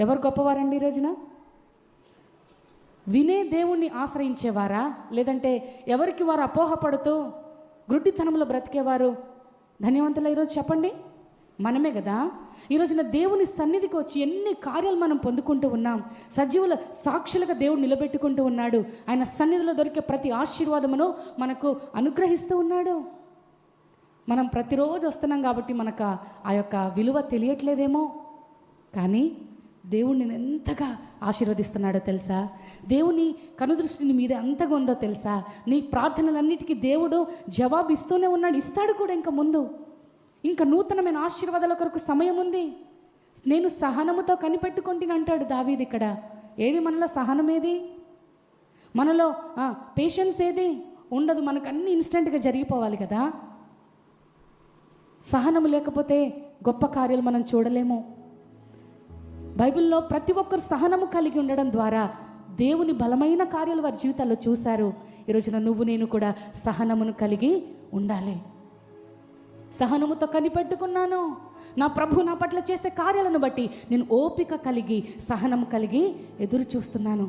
ఎవరు గొప్పవారండి ఈ రోజున? వినే దేవుణ్ణి ఆశ్రయించేవారా, లేదంటే ఎవరికి వారు అపోహపడుతూ గుడ్డితనంలో బ్రతికేవారు ధన్యవంతులు ఈరోజు? చెప్పండి, మనమే కదా. ఈరోజున దేవుని సన్నిధికి వచ్చి ఎన్ని కార్యాలు మనం పొందుకుంటూ ఉన్నాం. సజీవుల సాక్షులుగా దేవుడు నిలబెట్టుకుంటూ ఉన్నాడు. ఆయన సన్నిధిలో దొరికే ప్రతి ఆశీర్వాదమును మనకు అనుగ్రహిస్తూ ఉన్నాడు. మనం ప్రతిరోజు వస్తున్నాం కాబట్టి మనకు ఆ యొక్క విలువ తెలియట్లేదేమో, కానీ దేవుడు నేను ఎంతగా ఆశీర్వదిస్తున్నాడో తెలుసా? దేవుని కనుదృష్టి నీ మీద ఎంతగా ఉందో తెలుసా? నీ ప్రార్థనలన్నిటికీ దేవుడు జవాబు ఇస్తూనే ఉన్నాడు, ఇస్తాడు కూడా. ఇంకా ముందు ఇంకా నూతనమైన ఆశీర్వాదాల కొరకు సమయం ఉంది. నేను సహనముతో కనిపెట్టుకుంటుని అంటాడు దావీదు ఇక్కడ. ఏది మనలో సహనం? ఏది మనలో పేషెన్స్? ఏది ఉండదు. మనకు అన్ని ఇన్స్టెంట్గా జరిగిపోవాలి కదా. సహనము లేకపోతే గొప్ప కార్యాలు మనం చూడలేము. బైబిల్లో ప్రతి ఒక్కరు సహనము కలిగి ఉండడం ద్వారా దేవుని బలమైన కార్యాలు వారి జీవితాల్లో చూశారు. ఈరోజున నువ్వు నేను కూడా సహనమును కలిగి ఉండాలి. సహనముతో కనిపెట్టుకున్నాను, నా ప్రభు నా పట్ల చేసే కార్యాలను బట్టి నేను ఓపిక కలిగి సహనము కలిగి ఎదురు చూస్తున్నాను.